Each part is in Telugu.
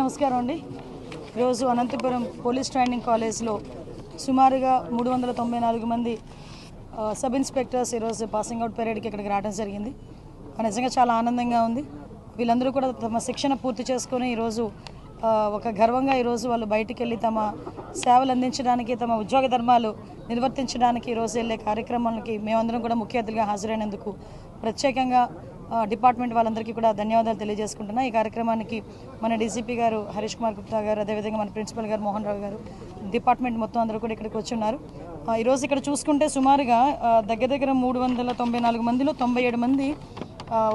నమస్కారం అండి. ఈరోజు అనంతపురం పోలీస్ ట్రైనింగ్ కాలేజ్లో సుమారుగా 394 మంది సబ్ ఇన్స్పెక్టర్స్ ఈరోజు పాసింగ్ అవుట్ పరేడ్కి ఇక్కడికి రావడం జరిగింది. నిజంగా చాలా ఆనందంగా ఉంది. వీళ్ళందరూ కూడా తమ శిక్షణ పూర్తి చేసుకొని ఈరోజు ఒక గర్వంగా ఈరోజు వాళ్ళు బయటికి వెళ్ళి తమ సేవలు అందించడానికి, తమ ఉద్యోగ ధర్మాలు నిర్వర్తించడానికి ఈరోజు వెళ్ళే కార్యక్రమాలకి మేమందరం కూడా ముఖ్య అతిథిగా హాజరైనందుకు ప్రత్యేకంగా డిపార్ట్మెంట్ వాళ్ళందరికీ కూడా ధన్యవాదాలు తెలియజేసుకుంటున్నా. ఈ కార్యక్రమానికి మన డీసీపీ గారు హరీష్ కుమార్ గుప్తా గారు, అదేవిధంగా మన ప్రిన్సిపల్ గారు మోహన్ రావు గారు, డిపార్ట్మెంట్ మొత్తం అందరూ కూడా ఇక్కడికి వచ్చి ఉన్నారు. ఈరోజు ఇక్కడ చూసుకుంటే సుమారుగా దగ్గర 394 మందిలో 97 మంది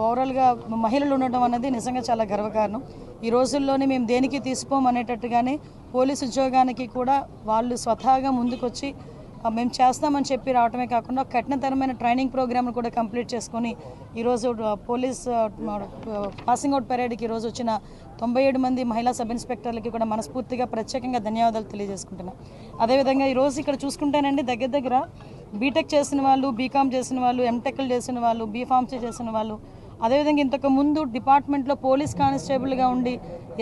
ఓవరాల్గా మహిళలు ఉండటం అనేది నిజంగా చాలా గర్వకారణం. ఈ రోజుల్లోనే మేము దేనికి తీసిపోం అనేటట్టుగానే పోలీసు ఉద్యోగానికి కూడా వాళ్ళు స్వతహాగా ముందుకొచ్చి మేము చేస్తామని చెప్పి రావటమే కాకుండా కఠినతరమైన ట్రైనింగ్ ప్రోగ్రామ్ను కూడా కంప్లీట్ చేసుకొని ఈరోజు పోలీస్ పాసింగ్ అవుట్ పరేడ్కి ఈరోజు వచ్చిన 97 మంది మహిళా సబ్ ఇన్స్పెక్టర్లకి కూడా మనస్ఫూర్తిగా ప్రత్యేకంగా ధన్యవాదాలు తెలియజేసుకుంటున్నాం. అదేవిధంగా ఈరోజు ఇక్కడ చూసుకుంటేనండి దగ్గర బీటెక్ చేసిన వాళ్ళు, బీకామ్ చేసిన వాళ్ళు, ఎంటెక్లు చేసిన వాళ్ళు, బీఫార్మసీ చేసిన వాళ్ళు, అదేవిధంగా ఇంతకు ముందు డిపార్ట్మెంట్లో పోలీస్ కానిస్టేబుల్గా ఉండి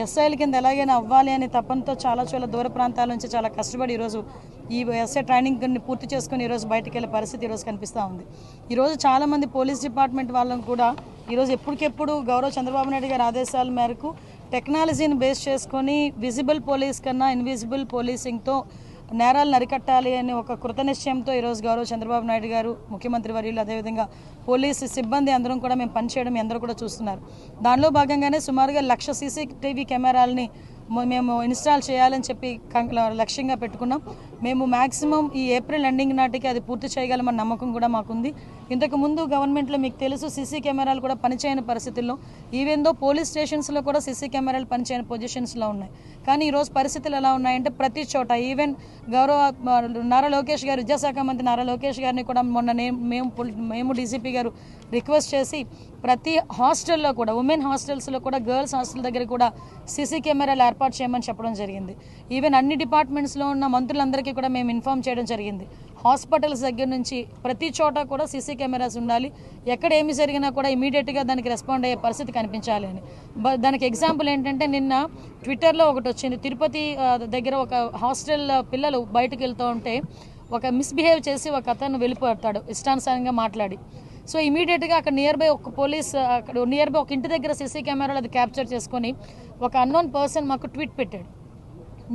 ఎస్ఐల కింద ఎలాగైనా అవ్వాలి అనే తపనతో చాలా దూర ప్రాంతాల నుంచి చాలా కష్టపడి ఈరోజు ఈ ఎస్ఐ ట్రైనింగ్ని పూర్తి చేసుకుని ఈరోజు బయటకు వెళ్ళే పరిస్థితి ఈరోజు కనిపిస్తూ ఉంది. ఈరోజు చాలామంది పోలీస్ డిపార్ట్మెంట్ వాళ్ళని కూడా ఈరోజు ఎప్పటికెప్పుడు గౌరవ చంద్రబాబు నాయుడు గారి ఆదేశాల మేరకు టెక్నాలజీని బేస్ చేసుకొని విజిబుల్ పోలీస్ కన్నా ఇన్విజిబుల్ పోలీసింగ్తో నేరాలను అరికట్టాలి అని ఒక కృతనిశ్చయంతో ఈరోజు గౌరవ చంద్రబాబు నాయుడు గారు, ముఖ్యమంత్రి వర్యులు, అదేవిధంగా పోలీసు సిబ్బంది అందరం కూడా మేము పనిచేయడం అందరూ కూడా చూస్తున్నారు. దానిలో భాగంగానే సుమారుగా 1,00,000 సీసీటీవీ కెమెరాలని మేము ఇన్స్టాల్ చేయాలని చెప్పి లక్ష్యంగా పెట్టుకున్నాం. మేము మ్యాక్సిమం ఈ ఏప్రిల్ ఎండింగ్ నాటికి అది పూర్తి చేయగలమన్న నమ్మకం కూడా మాకుంది. ఇంతకుముందు గవర్నమెంట్లో మీకు తెలుసు సీసీ కెమెరాలు కూడా పనిచేయని పరిస్థితుల్లో, ఈవెందో పోలీస్ స్టేషన్స్లో కూడా సీసీ కెమెరాలు పనిచేయని పొజిషన్స్లో ఉన్నాయి. కానీ ఈరోజు పరిస్థితులు ఎలా ఉన్నాయంటే ప్రతి చోట ఈవెన్ గౌరవ నారా లోకేష్ గారు, విద్యాశాఖ మంత్రి నారా లోకేష్ గారిని కూడా మొన్న మేము డీసీపీ గారు రిక్వెస్ట్ చేసి ప్రతి హాస్టల్లో కూడా, ఉమెన్ హాస్టల్స్లో కూడా, గర్ల్స్ హాస్టల్ దగ్గర కూడా సీసీ కెమెరాలు ఏర్పాటు చేయమని చెప్పడం జరిగింది. ఈవెన్ అన్ని డిపార్ట్మెంట్స్లో ఉన్న మంత్రులందరికీ కూడా మేము ఇన్ఫార్మ్ చేయడం జరిగింది. హాస్పిటల్స్ దగ్గర నుంచి ప్రతి చోట కూడా సీసీ కెమెరాస్ ఉండాలి. ఎక్కడ ఏమి జరిగినా కూడా ఇమీడియట్గా దానికి రెస్పాండ్ అయ్యే పరిస్థితి కనిపించాలి అని. దానికి ఎగ్జాంపుల్ ఏంటంటే నిన్న ట్విట్టర్లో ఒకటి వచ్చింది. తిరుపతి దగ్గర ఒక హాస్టల్ పిల్లలు బయటకు వెళ్తూ ఉంటే ఒక మిస్బిహేవ్ చేసి ఒక అతను వెళ్ళిపోతాడు ఇష్టానుసారంగా మాట్లాడి. సో ఇమీడియట్గా అక్కడ నియర్ బై ఒక ఇంటి దగ్గర సీసీ కెమెరాలు అది క్యాప్చర్ చేసుకొని ఒక అన్నోన్ పర్సన్ మాకు ట్వీట్ పెట్టాడు.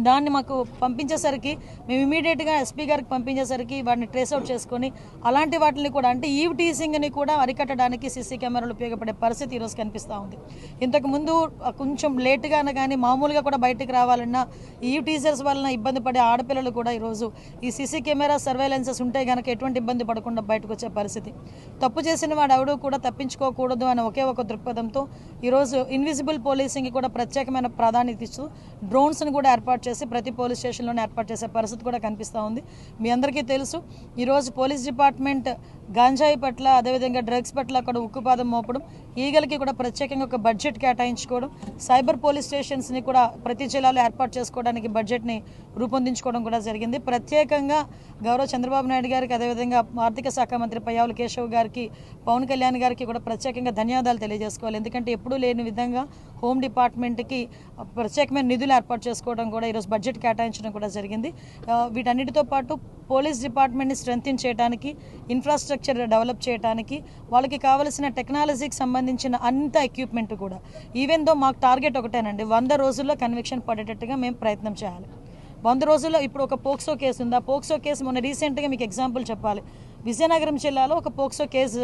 దాన్ని మాకు పంపించేసరికి మేము ఇమీడియట్గా ఎస్పీ గారికి పంపించేసరికి వాటిని ట్రేస్అవుట్ చేసుకొని అలాంటి వాటిని కూడా, అంటే ఈవ్ టీజింగ్ని కూడా అరికట్టడానికి సీసీ కెమెరాలు ఉపయోగపడే పరిస్థితి ఈరోజు కనిపిస్తూ ఉంది. ఇంతకుముందు కొంచెం లేటుగానే కానీ మామూలుగా కూడా బయటకు రావాలన్నా ఈవ్ టీజర్స్ వలన ఇబ్బంది పడే ఆడపిల్లలు కూడా ఈరోజు ఈ సీసీ కెమెరా సర్వేలెన్సెస్ ఉంటే కనుక ఎటువంటి ఇబ్బంది పడకుండా బయటకు వచ్చే పరిస్థితి. తప్పు చేసిన వాడు ఎవడూ కూడా తప్పించుకోకూడదు అనే ఒకే ఒక దృక్పథంతో ఈరోజు ఇన్విజిబుల్ పోలీసింగ్కి కూడా ప్రత్యేకమైన ప్రాధాన్యత ఇస్తూ డ్రోన్స్ని కూడా ఏర్పాటు చేసి ప్రతి పోలీస్ స్టేషన్లోనే ఏర్పాటు చేసే పరిస్థితి కూడా కనిపిస్తూ ఉంది. మీ అందరికీ తెలుసు ఈరోజు పోలీస్ డిపార్ట్మెంట్ గాంజాయి పట్ల, అదేవిధంగా డ్రగ్స్ పట్ల అక్కడ ఉక్కుపాదం మోపడం, ఈగలకి కూడా ప్రత్యేకంగా ఒక బడ్జెట్ కేటాయించుకోవడం, సైబర్ పోలీస్ స్టేషన్స్ని కూడా ప్రతి జిల్లాలో ఏర్పాటు చేసుకోవడానికి బడ్జెట్ని రూపొందించుకోవడం కూడా జరిగింది. ప్రత్యేకంగా గౌరవ చంద్రబాబు నాయుడు గారికి, అదేవిధంగా ఆర్థిక శాఖ మంత్రి పయ్యావుల కేశవ్ గారికి, పవన్ కళ్యాణ్ గారికి కూడా ప్రత్యేకంగా ధన్యవాదాలు తెలియజేసుకోవాలి. ఎందుకంటే ఎప్పుడూ లేని విధంగా హోమ్ డిపార్ట్మెంట్కి ప్రత్యేకమైన నిధులు ఏర్పాటు చేసుకోవడం కూడా ఈరోజు బడ్జెట్ కేటాయించడం కూడా జరిగింది. వీటన్నిటితో పాటు పోలీస్ డిపార్ట్మెంట్ని స్ట్రెంథెన్ చేయడానికి, ఇన్ఫ్రాస్ట్రక్చర్ డెవలప్ చేయడానికి, వాళ్ళకి కావలసిన టెక్నాలజీకి సంబంధించిన అంత ఎక్విప్మెంట్ కూడా, ఈవెన్ దో మాకు టార్గెట్ ఒకటేనండి, 100 రోజుల్లో కన్విక్షన్ పడేటట్టుగా మేము ప్రయత్నం చేయాలి. 100 రోజుల్లో ఇప్పుడు ఒక పోక్సో కేసు ఉంది. ఆ పోక్సో కేసు మొన్న రీసెంట్గా మీకు ఎగ్జాంపుల్ చెప్పాలి, విజయనగరం జిల్లాలో ఒక పోక్సో కేసు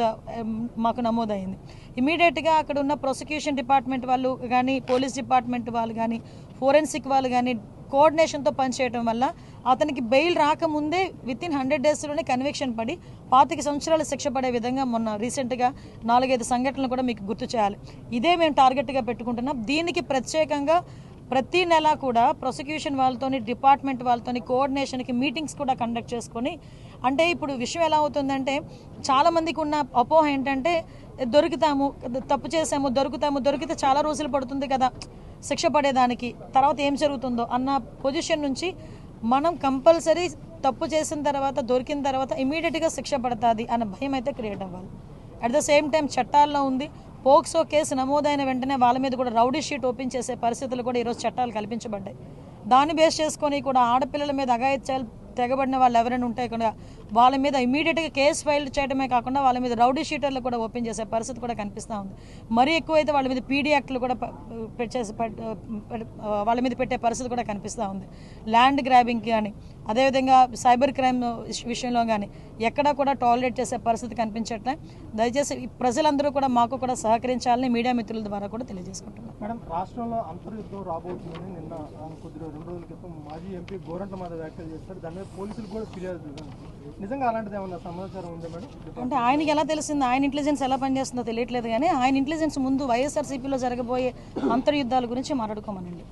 మాకు నమోదైంది. ఇమీడియట్గా అక్కడ ఉన్న ప్రాసిక్యూషన్ డిపార్ట్మెంట్ వాళ్ళు కానీ, పోలీస్ డిపార్ట్మెంట్ వాళ్ళు కానీ, ఫోరెన్సిక్ వాళ్ళు కానీ కోఆర్డినేషన్తో పనిచేయడం వల్ల అతనికి బెయిల్ రాకముందే వితిన్ 100 డేస్లోనే కన్విక్షన్ పడి 25 సంవత్సరాలు శిక్ష పడే విధంగా మొన్న రీసెంట్గా 4-5 సంఘటనలు కూడా మీకు గుర్తు చేయాలి. ఇదే మేము టార్గెట్గా పెట్టుకుంటున్నాం. దీనికి ప్రత్యేకంగా ప్రతి నెల కూడా ప్రాసిక్యూషన్ వాళ్ళతోని, డిపార్ట్మెంట్ వాళ్ళతోని కోఆర్డినేషన్కి మీటింగ్స్ కూడా కండక్ట్ చేసుకొని, అంటే ఇప్పుడు విషయం ఎలా అవుతుందంటే చాలామందికి ఉన్న అపోహ ఏంటంటే దొరుకుతాము, తప్పు చేసాము, దొరికితే చాలా రోజులు పడుతుంది కదా శిక్ష పడేదానికి, తర్వాత ఏం జరుగుతుందో అన్న పొజిషన్ నుంచి మనం కంపల్సరీ తప్పు చేసిన తర్వాత, దొరికిన తర్వాత ఇమీడియట్గా శిక్ష పడుతుంది అన్న భయం అయితే క్రియేట్ అవ్వాలి. అట్ ద సేమ్ టైం చట్టాల్లో ఉంది పోక్సో కేసు నమోదైన వెంటనే వాళ్ళ మీద కూడా రౌడీ షీట్ ఓపెన్ చేసే పరిస్థితులు కూడా ఈరోజు చట్టాలు కల్పించబడ్డాయి. దాన్ని బేస్ చేసుకొని కూడా ఆడపిల్లల మీద అఘాయిత్యాలు తెగబడిన వాళ్ళు ఎవరైనా ఉంటే కూడా వాళ్ళ మీద ఇమీడియట్గా కేసు ఫైల్ చేయడమే కాకుండా వాళ్ళ మీద రౌడీ షీటర్లు కూడా ఓపెన్ చేసే పరిస్థితి కూడా కనిపిస్తూ ఉంది. మరీ ఎక్కువైతే వాళ్ళ మీద పీడీ యాక్ట్లు కూడా వాళ్ళ మీద పెట్టే పరిస్థితి కూడా కనిపిస్తూ ఉంది. ల్యాండ్ గ్రాబింగ్ కానీ అదేవిధంగా సైబర్ క్రైమ్ విషయంలో కానీ ఎక్కడా కూడా టాలరేట్ చేసే పరిస్థితి కనిపించట్లే. దయచేసి ప్రజలందరూ కూడా మాకు కూడా సహకరించాలని మీడియా మిత్రుల ద్వారా కూడా తెలియజేసుకుంటున్నాం. మేడం, రాష్ట్రంలో అంతర్యుద్ధం రాబోతుందని నిన్న కొద్దిగా 2 రోజుల క్రితం మాజీ ఎంపీ గోరంట్ల మాధవ్ వ్యాఖ్యలు చేస్తారు. దాని మీద పోలీసులు కూడా ఫిర్యాదు. నిజంగా అలాంటిది ఏమన్నా సమాచారం ఉందా మేడం? అంటే ఆయనకి ఎలా తెలిసింది, ఆయన ఇంటెలిజెన్స్ ఎలా పనిచేస్తుందో తెలియట్లేదు. కానీ ఆయన ఇంటెలిజెన్స్ ముందు వైఎస్ఆర్సీపీలో జరగబోయే అంతర్యుద్ధాల గురించి మాట్లాడుకోమనండి.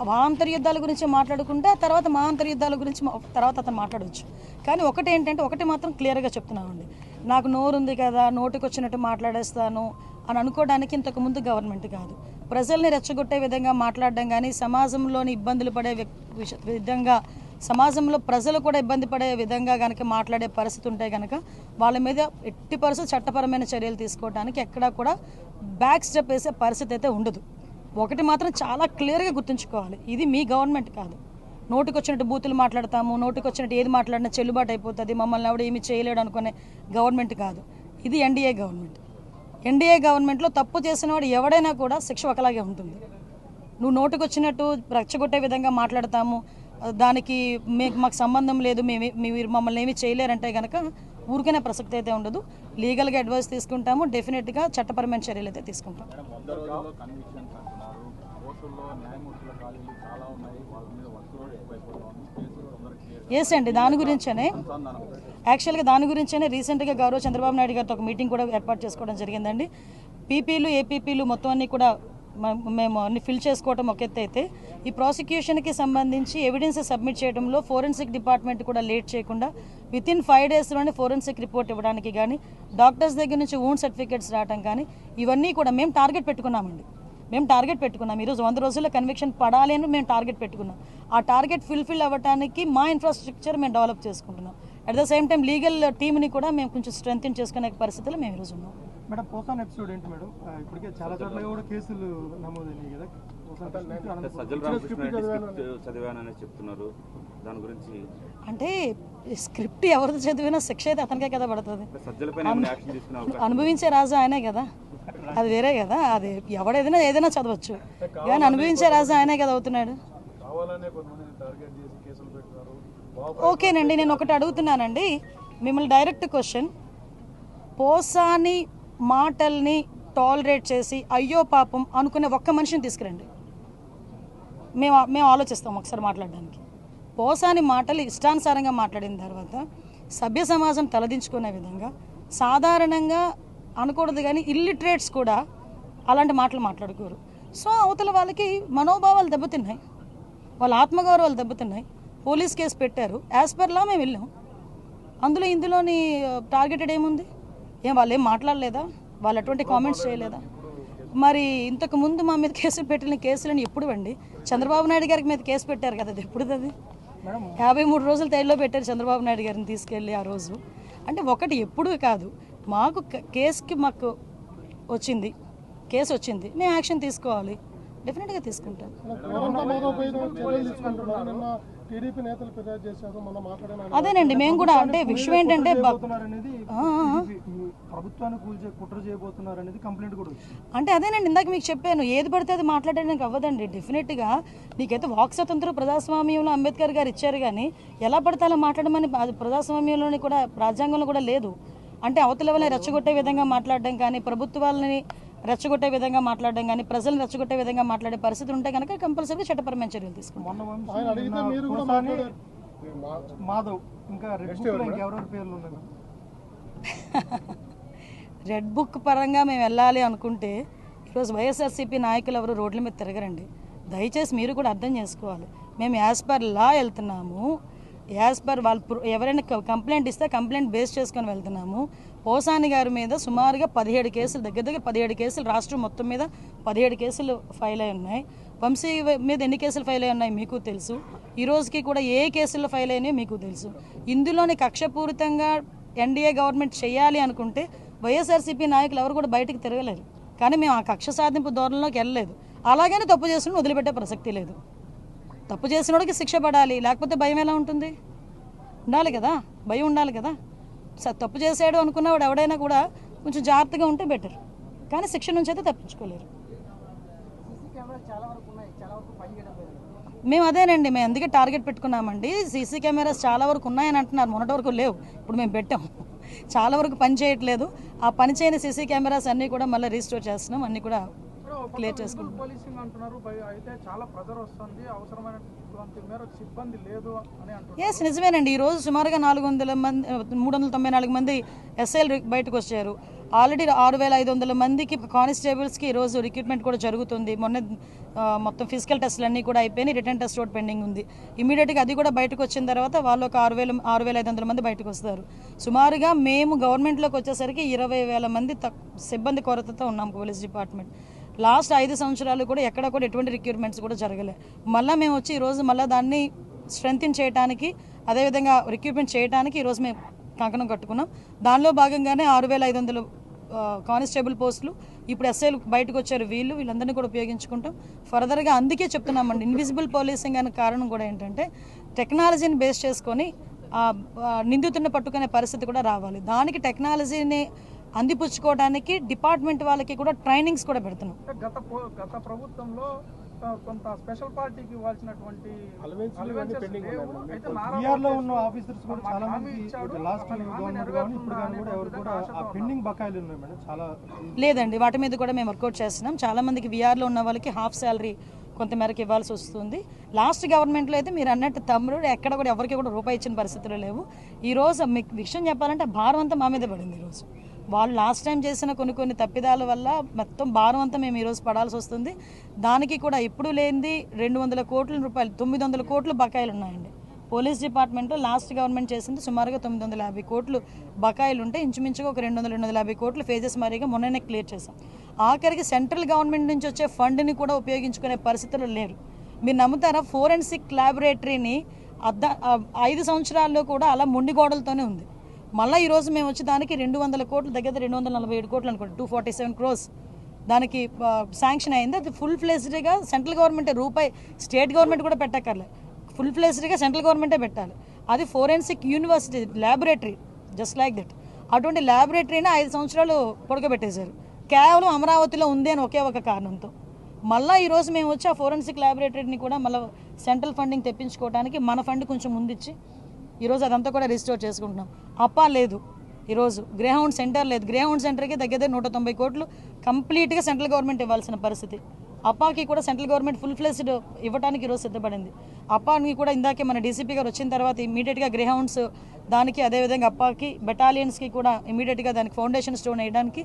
ఆ అంతర్యుద్ధాల గురించి మాట్లాడుకుంటే తర్వాత మా అంతర్యుద్ధాల గురించి తర్వాత అతను మాట్లాడవచ్చు. కానీ ఒకటి మాత్రం క్లియర్గా చెప్తున్నామండి, నాకు నోరుంది కదా నోటికి వచ్చినట్టు మాట్లాడేస్తాను అని అనుకోవడానికి ఇంతకుముందు గవర్నమెంట్ కాదు. ప్రజల్ని రెచ్చగొట్టే విధంగా మాట్లాడడం కానీ సమాజంలోని ఇబ్బందులు పడే విధంగా సమాజంలో ప్రజలు కూడా ఇబ్బంది పడే విధంగా కనుక మాట్లాడే పరిస్థితి ఉంటే కనుక వాళ్ళ మీద ఎట్టి పరిస్థితి చట్టపరమైన చర్యలు తీసుకోవడానికి ఎక్కడా కూడా బ్యాక్ స్టెప్ వేసే పరిస్థితి అయితే ఉండదు. ఒకటి మాత్రం చాలా క్లియర్గా గుర్తుంచుకోవాలి, ఇది మీ గవర్నమెంట్ కాదు. నోటికి వచ్చినట్టు బూతులు మాట్లాడతాము, నోటికి వచ్చినట్టు ఏది మాట్లాడినా చెల్లుబాటు అయిపోతుంది, మమ్మల్ని ఎవడు ఏమి చేయలేడు అనుకునే గవర్నమెంట్ కాదు. ఇది ఎన్డీఏ గవర్నమెంట్. ఎన్డీఏ గవర్నమెంట్లో తప్పు చేసిన వాడు ఎవడైనా కూడా శిక్ష ఒకలాగే ఉంటుంది. నువ్వు నోటికి వచ్చినట్టు రెచ్చగొట్టే విధంగా మాట్లాడతాము, దానికి మాకు సంబంధం లేదు, మీరు మమ్మల్ని ఏమీ చేయలేరంటే కనుక ఊరికనే ప్రసక్తి అయితే ఉండదు. లీగల్గా అడ్వైస్ తీసుకుంటాము, డెఫినెట్గా చట్టపరమైన చర్యలు అయితే తీసుకుంటాం. ఎస్ అండి, దాని గురించనే రీసెంట్గా గౌరవ చంద్రబాబు నాయుడు గారితో ఒక మీటింగ్ కూడా ఏర్పాటు చేసుకోవడం జరిగిందండి. పీపీలు ఏపీపీలు మొత్తం అన్నీ కూడా మేము అన్ని ఫిల్ చేసుకోవడం ఒక ఎత్తు అయితే, ఈ ప్రాసిక్యూషన్కి సంబంధించి ఎవిడెన్స్ సబ్మిట్ చేయడంలో ఫోరెన్సిక్ డిపార్ట్మెంట్ కూడా లేట్ చేయకుండా వితిన్ 5 డేస్లోనే ఫోరెన్సిక్ రిపోర్ట్ ఇవ్వడానికి కానీ డాక్టర్స్ దగ్గర నుంచి వూండ్ సర్టిఫికేట్స్ రావడం కానీ ఇవన్నీ కూడా మేము టార్గెట్ పెట్టుకున్నామండి. ఈరోజు 100 రోజుల్లో కన్విక్షన్ పడాలి అని మేము టార్గెట్ పెట్టుకున్నాం. ఆ టార్గెట్ ఫుల్ఫిల్ అవ్వడానికి మా ఇన్ఫ్రాస్ట్రక్చర్ మేము డెవలప్ చేసుకుంటున్నాం. At the same time legal టీమ్ని కూడా మేము కొంచెం స్ట్రెంథెన్ చేసుకునే పరిస్థితుల్లో మేము ఈరోజు ఉన్నాం. మేడం, పోసాన్ ఎపిసోడ్ ఏంటి మేడం? ఇప్పటికే చాలా చోట్ల కూడా కేసులు నమోదైనాయి కదా. చదివానని చెప్తున్నారు, దాని గురించి అంటే స్క్రిప్ట్ ఎవరిది చదివినా శిక్ష అయితే అతనికే కదా పడుతుంది. అనుభవించే రాజు ఆయనే కదా, అది వేరే కదా. అది ఎవడేదైనా ఏదైనా చదవచ్చు, కానీ అనుభవించే రాజు ఆయనే కదా అవుతున్నాడు. ఓకేనండి, నేను ఒకటి అడుగుతున్నానండి మిమ్మల్ని, డైరెక్ట్ క్వశ్చన్. పోసాని మాటల్ని టాలరేట్ చేసి అయ్యో పాపం అనుకునే ఒక్క మనిషిని తీసుకురండి, మేము ఆలోచిస్తాం ఒకసారి మాట్లాడడానికి. పోసాని మాటలు ఇష్టానుసారంగా మాట్లాడిన తర్వాత సభ్య సమాజం తలదించుకునే విధంగా సాధారణంగా అనకూడదు, కానీ ఇల్లిటరేట్స్ కూడా అలాంటి మాటలు మాట్లాడుకోరు. సో అవతల వాళ్ళకి మనోభావాలు దెబ్బతిన్నాయి, వాళ్ళ ఆత్మగౌరవాలు దెబ్బతిన్నాయి. పోలీస్ కేసు పెట్టారు, యాజ్ పర్ లా మేము వెళ్ళాం. ఇందులోని టార్గెటెడ్ ఏముంది? వాళ్ళు ఏం మాట్లాడలేదా? వాళ్ళు అటువంటి కామెంట్స్ చేయలేదా? మరి ఇంతకు ముందు మా మీద కేసులు పెట్టిన కేసులని ఎప్పుడు అండి? చంద్రబాబు నాయుడు గారికి మీద కేసు పెట్టారు కదా, అది ఎప్పుడు? అది 53 రోజులు తైల్లో పెట్టారు చంద్రబాబు నాయుడు గారిని తీసుకెళ్ళి ఆ రోజు. అంటే ఒకటి ఎప్పుడు కాదు, మాకు మాకు కేసు వచ్చింది, మేము యాక్షన్ తీసుకోవాలి, డెఫినెట్గా తీసుకుంటాం. అదేనండి మేము కూడా, అంటే విషయం ఏంటంటే అంటే అదేనండి ఇందాక మీకు చెప్పాను, ఏది పడితే అది మాట్లాడడానికి అవ్వదండి. డెఫినెట్గా నీకైతే వాక్ స్వతంత్రం ప్రజాస్వామ్యంలో అంబేద్కర్ గారు ఇచ్చారు, కానీ ఎలా పడితే అలా మాట్లాడమని అది ప్రజాస్వామ్యంలోని కూడా రాజ్యాంగంలో కూడా లేదు. అంటే అవతల వాళ్ళని రెచ్చగొట్టే విధంగా మాట్లాడడం కానీ, ప్రభుత్వాలని రెచ్చగొట్టే విధంగా మాట్లాడడం కానీ, ప్రజలను రెచ్చగొట్టే విధంగా మాట్లాడే పరిస్థితి ఉంటే కనుక కంపల్సరీగా చట్టపరమైన చర్యలు తీసుకుంటాం. రెడ్ బుక్ పరంగా మేము వెళ్ళాలి అనుకుంటే ఈరోజు వైఎస్ఆర్సీపీ నాయకులు ఎవరు రోడ్ల మీద తిరగరండి. దయచేసి మీరు కూడా అర్థం చేసుకోవాలి, మేము యాజ్ పర్ లా వెళ్తున్నాము, యాజ్ పర్ వాళ్ళు ఎవరైనా కంప్లైంట్ ఇస్తే కంప్లైంట్ బేస్ చేసుకొని వెళ్తున్నాము. పోసాని గారి మీద సుమారుగా 17 కేసులు, దగ్గర 17 కేసులు రాష్ట్రం మొత్తం మీద 17 కేసులు ఫైల్ అయి ఉన్నాయి. వంశీ మీద ఎన్ని కేసులు ఫైల్ అయి ఉన్నాయి మీకు తెలుసు, ఈ రోజుకి కూడా ఏ కేసుల్లో ఫైల్ అయినాయో మీకు తెలుసు. ఇందులోని కక్షపూరితంగా ఎన్డీఏ గవర్నమెంట్ చేయాలి అనుకుంటే వైఎస్ఆర్సీపీ నాయకులు ఎవరు కూడా బయటకు తిరగలేరు. కానీ మేము ఆ కక్ష సాధింపు ధోరణిలోకి వెళ్ళలేదు. అలాగని తప్పు చేసిన వదిలిపెట్టే ప్రసక్తి లేదు. తప్పు చేసినోడికి శిక్ష పడాలి, లేకపోతే భయం ఎలా ఉంటుంది? ఉండాలి కదా, భయం ఉండాలి కదా. తప్పు చేసాడు అనుకున్నవాడు ఎవడైనా కూడా కొంచెం జాగ్రత్తగా ఉంటే బెటర్, కానీ శిక్ష నుంచి అయితే తప్పించుకోలేరు. మేము అదేనండి, మేము అందుకే టార్గెట్ పెట్టుకున్నామండి. సీసీ కెమెరాస్ చాలా వరకు ఉన్నాయని అంటున్నారు, మొన్నటి వరకు లేవు, ఇప్పుడు మేము పెట్టాం. చాలా వరకు పని చేయట్లేదు. ఆ పని చేయని సీసీ కెమెరాస్ అన్నీ కూడా మళ్ళీ రీస్టోర్ చేస్తున్నాం, అన్నీ కూడా క్లియర్ చేసుకుంటాం. పోలీసింగ్ అంటున్నారు, అయితే చాలా ప్రెజర్ వస్తుంది, అవసరమైనంత మేరకు సిబ్బంది లేదు అని అంటున్నారు. ఎస్, నిజమేనండి. ఈరోజు సుమారుగా 394 మంది ఎస్ఐలు బయటకు వచ్చారు. ఆల్రెడీ 6500 మందికి కానిస్టేబుల్స్కి ఈరోజు రిక్రూట్మెంట్ కూడా జరుగుతుంది. మొన్న మొత్తం ఫిజికల్ టెస్టులు అన్నీ కూడా అయిపోయినాయి, రిటర్న్ టెస్ట్ ఒకటి పెండింగ్ ఉంది. ఇమీడియట్గా అది కూడా బయటకు వచ్చిన తర్వాత వాళ్ళు ఒక 6500 మంది బయటకు వస్తారు. సుమారుగా మేము గవర్నమెంట్లోకి వచ్చేసరికి 20,000 మంది సిబ్బంది కొరతతో ఉన్నాం పోలీస్ డిపార్ట్మెంట్. లాస్ట్ 5 సంవత్సరాలు కూడా ఎక్కడ కూడా ఎటువంటి రిక్రూట్మెంట్స్ కూడా జరగలే. మళ్ళీ మేము వచ్చి ఈరోజు మళ్ళీ దాన్ని స్ట్రెంగ్తన్ చేయడానికి, అదేవిధంగా రిక్రూట్మెంట్ చేయడానికి ఈరోజు మేము కంకణం కట్టుకున్నాం. దానిలో భాగంగానే 6500 కానిస్టేబుల్ పోస్టులు, ఇప్పుడు ఎస్ఐలు బయటకు వచ్చారు, వీళ్ళందరినీ కూడా ఉపయోగించుకుంటాం. ఫర్దర్గా అందుకే చెప్తున్నామండి, ఇన్విజిబుల్ పోలీసింగ్ అనే కారణం కూడా ఏంటంటే టెక్నాలజీని బేస్ చేసుకొని నిందితుడిని పట్టుకునే పరిస్థితి కూడా రావాలి. దానికి టెక్నాలజీని అందిపుచ్చుకోవడానికి డిపార్ట్మెంట్ వాళ్ళకి కూడా ట్రైనింగ్స్ కూడా పెడుతున్నాం. గత ప్రభుత్వంలో కొంత స్పెషల్ పార్టీకి ఇవ్వాల్సినటువంటి లేదండి, వాటి మీద కూడా మేము వర్కౌట్ చేస్తున్నాం. చాలా మందికి విఆర్లో ఉన్న వాళ్ళకి హాఫ్ శాలరీ కొంత మేరకు ఇవ్వాల్సి వస్తుంది. లాస్ట్ గవర్నమెంట్లో అయితే మీరు అన్నట్టు తమ్ముడు ఎక్కడ కూడా ఎవరికి కూడా రూపాయి ఇచ్చిన పరిస్థితులు లేవు. ఈరోజు మీకు విషయం చెప్పాలంటే భారం అంతా మా మీద పడింది. ఈరోజు వాళ్ళు లాస్ట్ టైం చేసిన కొన్ని తప్పిదాల వల్ల మొత్తం భారం అంతా మేము ఈరోజు పడాల్సి వస్తుంది. దానికి కూడా ఇప్పుడు లేనిది 200 కోట్ల రూపాయలు, 900 కోట్లు బకాయిలు ఉన్నాయండి. పోలీస్ డిపార్ట్మెంట్లో లాస్ట్ గవర్నమెంట్ చేసింది సుమారుగా 950 కోట్లు బకాయిలు ఉంటే ఇంచుమించుగా ఒక 200-250 కోట్లు ఫేజెస్ మారిగా మొన్ననే క్లియర్ చేశాం. ఆఖరికి సెంట్రల్ గవర్నమెంట్ నుంచి వచ్చే ఫండ్ని కూడా ఉపయోగించుకునే పరిస్థితులు లేరు. మీరు నమ్ముతారా, ఫోరెన్సిక్ ల్యాబొరేటరీని 5 సంవత్సరాల్లో కూడా అలా మొండి గోడలతోనే ఉంది. మళ్ళీ ఈరోజు మేము వచ్చి దానికి 200 కోట్లు, దగ్గర 247 కోట్లు అనుకోండి, 247 crores దానికి శాంక్షన్ అయింది. అది ఫుల్ ఫ్లెజ్డ్గా సెంట్రల్ గవర్నమెంటే, రూపాయి స్టేట్ గవర్నమెంట్ కూడా పెట్టక్కర్లే, ఫుల్ ఫ్లెజ్డ్గా సెంట్రల్ గవర్నమెంటే పెట్టాలి. అది forensic university laboratory, just like that. అటువంటి ల్యాబొరేటరీని 5 సంవత్సరాలు పొడకబెట్టేశారు, కేవలం అమరావతిలో ఉంది అని ఒకే ఒక కారణంతో. మళ్ళీ ఈరోజు మేము వచ్చి ఆ ఫోరెన్సిక్ ల్యాబొరేటరీని కూడా మళ్ళీ సెంట్రల్ ఫండింగ్ తెప్పించుకోవడానికి మన ఫండ్ కొంచెం ముందిచ్చి ఈరోజు అదంతా కూడా రిస్టోర్ చేసుకుంటున్నాం. అప్పా లేదు, ఈరోజు గ్రేహౌండ్ సెంటర్ లేదు. గ్రేహౌండ్ సెంటర్కి దగ్గర 190 కోట్లు కంప్లీట్గా సెంట్రల్ గవర్నమెంట్ ఇవ్వాల్సిన పరిస్థితి. అప్పాకి కూడా సెంట్రల్ గవర్నమెంట్ ఫుల్ ఫ్లెజ్డ్ ఇవ్వడానికి ఈరోజు సిద్ధపడింది. అప్పాకి కూడా ఇందాకే మన డీసీపీ గారు వచ్చిన తర్వాత ఇమీడియట్గా గ్రేహౌండ్స్ దానికి, అదేవిధంగా అప్పాకి బెటాలియన్స్కి కూడా ఇమీడియట్గా దానికి ఫౌండేషన్ స్టోన్ వేయడానికి,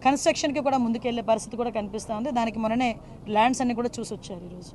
కన్స్ట్రక్షన్కి కూడా ముందుకెళ్లే పరిస్థితి కూడా కనిపిస్తూ ఉంది. దానికి మొన్ననే ల్యాండ్స్ అన్ని కూడా చూసి వచ్చారు ఈరోజు.